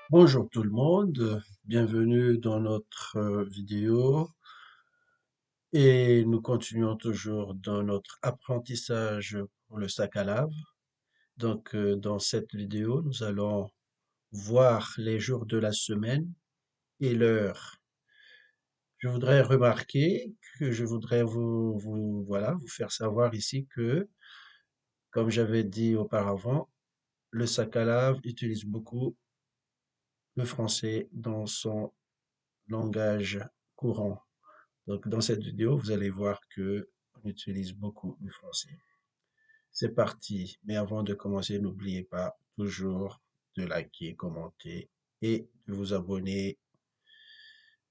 Bonjour tout le monde, bienvenue dans notre vidéo et nous continuons toujours dans notre apprentissage pour le sac à lave. Dans cette vidéo, nous allons voir les jours de la semaine et l'heure. Je voudrais remarquer que je voudrais voilà, vous faire savoir ici que, comme j'avais dit auparavant, le sac à lave utilise beaucoup le français dans son langage courant. Donc, dans cette vidéo, vous allez voir que on utilise beaucoup le français. C'est parti. Mais avant de commencer, n'oubliez pas toujours de liker, commenter et de vous abonner.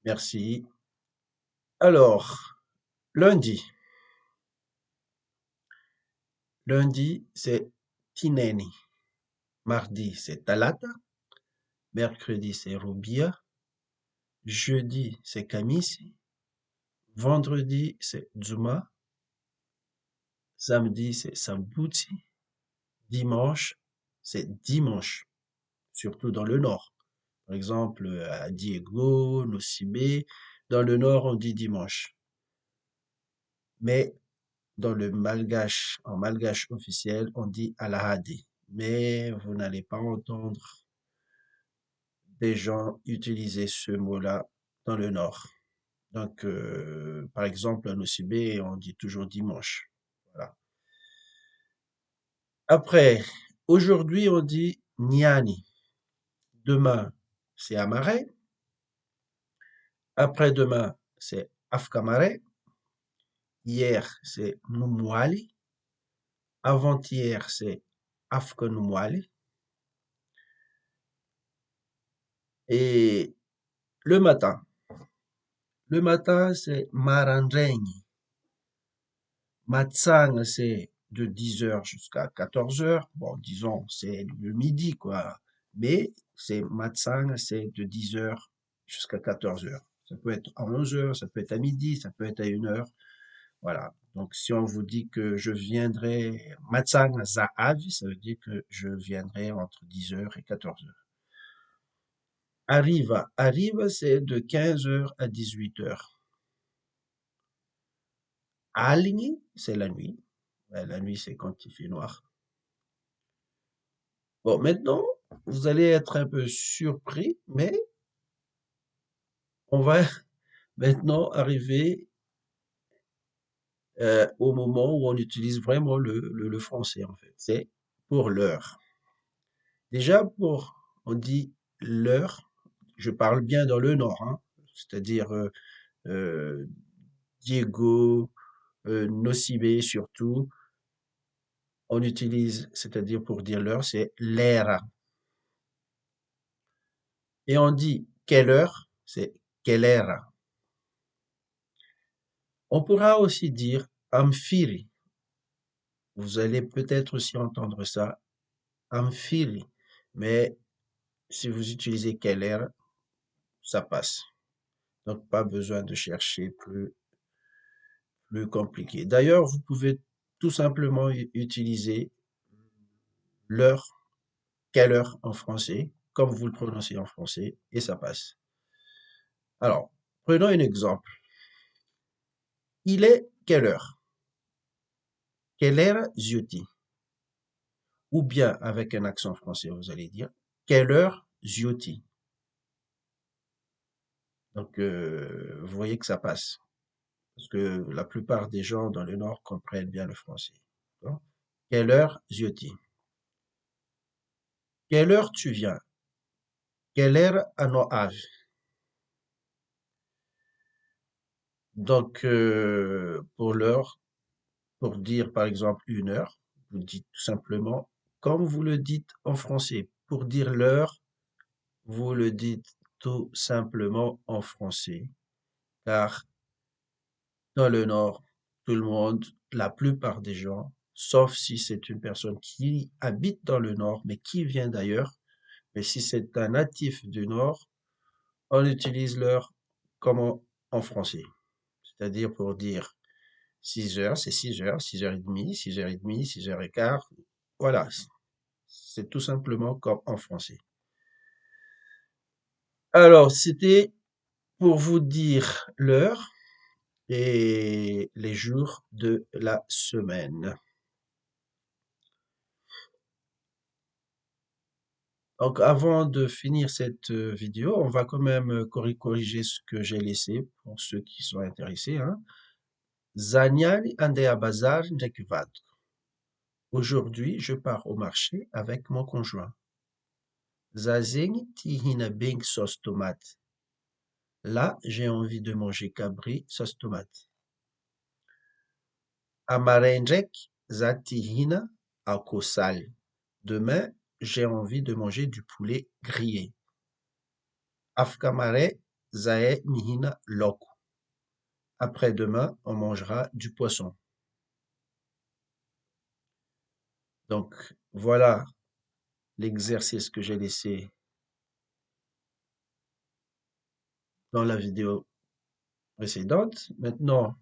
Merci. Alors, lundi. Lundi, c'est Tineni. Mardi, c'est Talata. Mercredi, c'est Rubia. Jeudi, c'est Kamisi. Vendredi, c'est Dzuma. Samedi, c'est Sambuti. Dimanche, c'est dimanche, surtout dans le nord. Par exemple, à Diego, Nosibé, dans le nord, on dit dimanche. Mais dans le malgache, en malgache officiel, on dit Alahadi. Mais vous n'allez pas entendre des gens utiliser ce mot-là dans le nord. Donc, par exemple, à Nosibé, on dit toujours dimanche. Voilà. Après, aujourd'hui, on dit Niani. Demain, c'est Amare. Après-demain, c'est Afkamare. Hier, c'est Numwali. Avant-hier, c'est Afkenumwali. Et le matin. Le matin, c'est Marandreni. Matsang, c'est de 10 heures jusqu'à 14 heures. Bon, disons, c'est le midi, quoi. Mais c'est Matsang, c'est de 10 heures jusqu'à 14 heures. Ça peut être à 11 heures, ça peut être à midi, ça peut être à 1 heure. Voilà. Donc, si on vous dit que je viendrai Matsang Zaavi, ça veut dire que je viendrai entre 10 heures et 14 heures. Arriva. Arriva, c'est de 15 heures à 18 heures. Aligni, c'est la nuit. Ouais, la nuit, c'est quand il fait noir. Bon, maintenant, vous allez être un peu surpris, mais on va maintenant arriver au moment où on utilise vraiment le français, en fait. C'est pour l'heure. Déjà, on dit l'heure, je parle bien dans le nord, hein, c'est-à-dire euh, Diego, Nocibé surtout, on utilise, c'est-à-dire pour dire l'heure, c'est l'era. Et on dit quelle heure, c'est quelle era. On pourra aussi dire amphiri. Vous allez peut-être aussi entendre ça, amphiri. Mais si vous utilisez quelle heure, ça passe. Donc pas besoin de chercher plus compliqué. D'ailleurs, vous pouvez tout simplement utiliser l'heure, quelle heure en français, comme vous le prononcez en français, et ça passe. Alors, prenons un exemple. Il est quelle heure? Quelle heure zioti? Ou bien, avec un accent français, vous allez dire, quelle heure zioti? Donc, vous voyez que ça passe. Parce que la plupart des gens dans le Nord comprennent bien le français. D'accord. Quelle heure zioti? Quelle heure tu viens? Quelle heure à nos âges? Donc, pour l'heure, pour dire par exemple 1 heure, vous dites tout simplement comme vous le dites en français. Pour dire l'heure, vous le dites tout simplement en français. Car dans le Nord, tout le monde, la plupart des gens, sauf si c'est une personne qui habite dans le Nord, mais qui vient d'ailleurs, mais si c'est un natif du Nord, on utilise l'heure comme en français. C'est-à-dire pour dire 6 heures, c'est 6 heures, 6h30, 6h30, 6h15. Voilà, c'est tout simplement comme en français. Alors, c'était pour vous dire l'heure et les jours de la semaine. Donc, avant de finir cette vidéo, on va quand même corriger ce que j'ai laissé pour ceux qui sont intéressés, hein. Zanyani ande à bazar ndekivad. Aujourd'hui, je pars au marché avec mon conjoint. Zazengi tihina bing sauce tomate. Là, j'ai envie de manger cabri sauce tomate. Amarendrek zatihina akosal. Demain, j'ai envie de manger du poulet grillé. Afkamare zae mihina loko. Après-demain, on mangera du poisson. Donc, voilà l'exercice que j'ai laissé dans la vidéo précédente. Maintenant,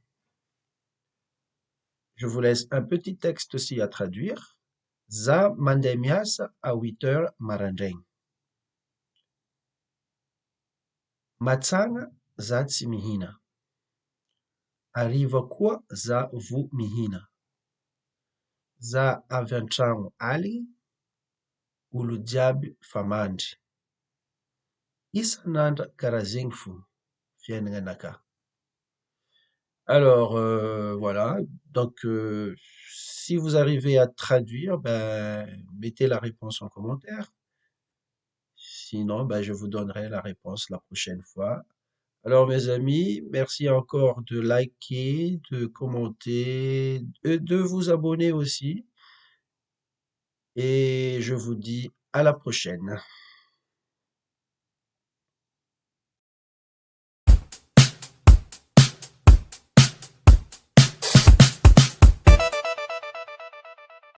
je vous laisse un petit texte aussi à traduire. Za mandemias à 8 heures maranjeng. Matsanga za tsimihina. Arriva quoi za vu mihina. Za aviantrano ali olo diaby famandry. Isan'andra karazegny fo fiainagnanakahy. Alors, voilà. Donc, si vous arrivez à traduire, ben, mettez la réponse en commentaire. Sinon, ben, je vous donnerai la réponse la prochaine fois. Alors, mes amis, merci encore de liker, de commenter, de vous abonner aussi. Et je vous dis à la prochaine.